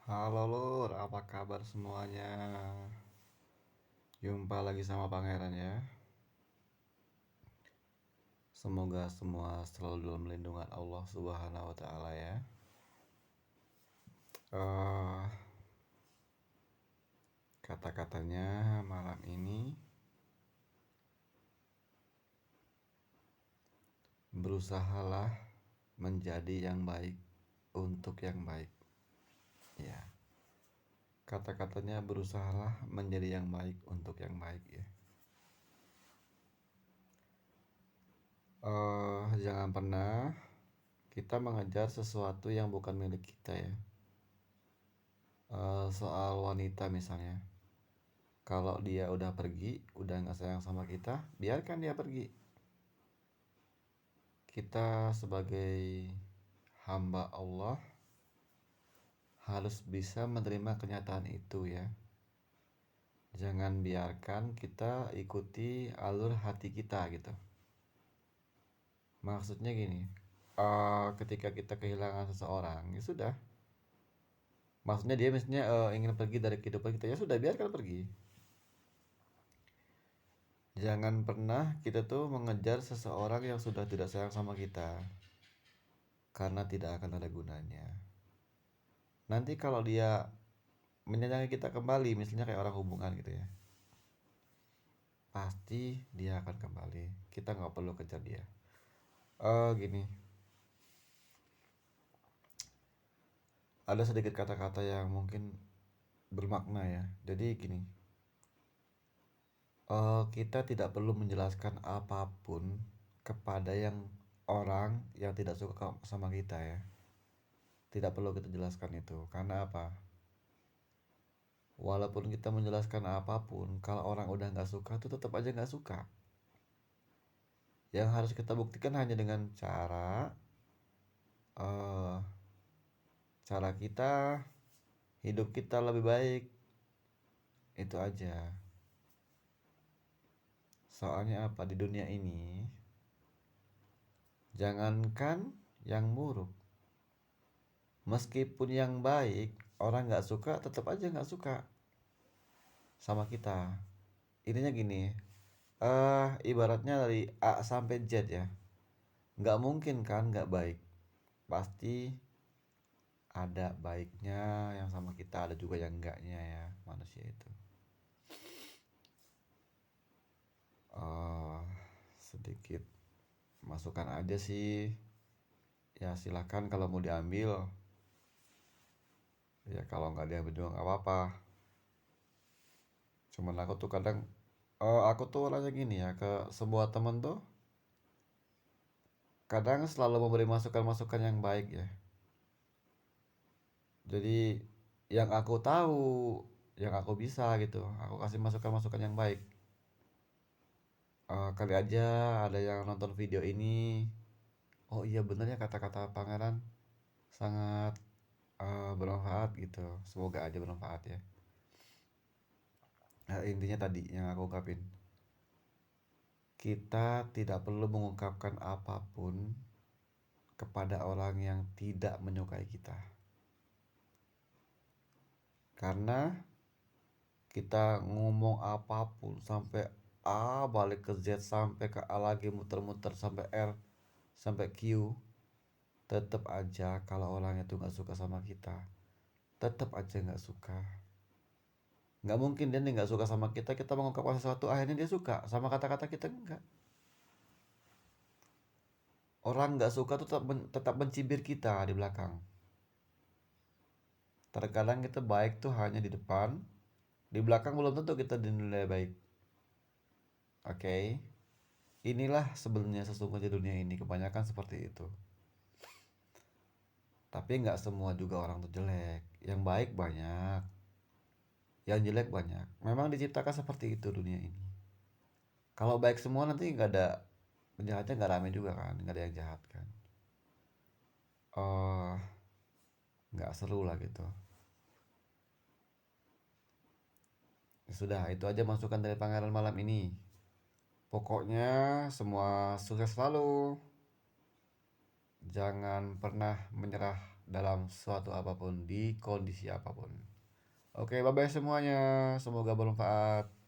Halo Lur, apa kabar semuanya? Jumpa lagi sama Pangeran ya. Semoga semua selalu dalam lindungan Allah Subhanahu wa taala ya. Eh kata-katanya malam ini berusahalah menjadi yang baik untuk yang baik. Ya. Kata-katanya berusahalah menjadi yang baik untuk yang baik ya. Jangan pernah kita mengejar sesuatu yang bukan milik kita ya. Soal wanita misalnya, kalau dia udah pergi, udah nggak sayang sama kita, biarkan dia pergi. Kita sebagai hamba Allah harus bisa menerima kenyataan itu ya. Jangan biarkan kita ikuti alur hati kita gitu. Maksudnya gini, ketika kita kehilangan seseorang, ya sudah. Maksudnya dia misalnya ingin pergi dari kehidupan kita, ya sudah biarkan pergi. Jangan pernah kita tuh mengejar seseorang yang sudah tidak sayang sama kita, karena tidak akan ada gunanya. Nanti kalau dia menyayangi kita kembali, misalnya kayak orang hubungan gitu ya, pasti dia akan kembali. Kita nggak perlu kejar dia. Gini, ada sedikit kata-kata yang mungkin bermakna ya. Jadi gini, kita tidak perlu menjelaskan apapun kepada orang yang tidak suka sama kita ya. Tidak perlu kita jelaskan itu. Karena apa? Walaupun kita menjelaskan apapun, kalau orang udah nggak suka tuh tetap aja nggak suka. Yang harus kita buktikan hanya dengan eh, cara kita hidup kita lebih baik, itu aja. Soalnya apa, di dunia ini jangankan yang buruk, meskipun yang baik orang nggak suka tetap aja nggak suka sama kita. Intinya gini, ibaratnya dari A sampai Z ya, nggak mungkin kan nggak baik, pasti ada baiknya yang sama kita, ada juga yang enggaknya ya, manusia itu. eh Sedikit masukan aja sih, ya silakan kalau mau diambil, ya kalau nggak diambil juga nggak apa-apa. Cuman aku tuh kadang, aku tuh orangnya gini ya, ke semua temen tuh kadang selalu memberi masukan-masukan yang baik ya. Jadi yang aku tahu, yang aku bisa gitu, aku kasih masukan-masukan yang baik. Kali aja ada yang nonton video ini, oh iya bener ya kata-kata pangeran sangat bermanfaat gitu. Semoga aja bermanfaat ya. Intinya tadi yang aku ungkapin, kita tidak perlu mengungkapkan apapun kepada orang yang tidak menyukai kita, karena kita ngomong apapun sampai A balik ke Z sampai ke A lagi muter-muter sampai R sampai Q, tetap aja kalau orang itu nggak suka sama kita, tetap aja nggak suka. Nggak mungkin dia nggak suka sama kita, kita mengungkapkan sesuatu akhirnya dia suka sama kata-kata kita, enggak. Orang nggak suka tuh tetap mencibir kita di belakang. Terkadang kita baik tuh hanya di depan, di belakang belum tentu kita dinilai baik. Oke, inilah sebenarnya sesungguhnya dunia ini kebanyakan seperti itu. Tapi nggak semua juga orang tuh jelek, yang baik banyak, yang jelek banyak. Memang diciptakan seperti itu dunia ini. Kalau baik semua nanti nggak ada penjahatnya, nggak rame juga kan, nggak ada yang jahat kan. Oh, nggak seru lah gitu. Ya sudah, itu aja masukan dari pangeran malam ini. Pokoknya semua sukses selalu. Jangan pernah menyerah dalam suatu apapun, di kondisi apapun. Oke, bye bye semuanya. Semoga bermanfaat.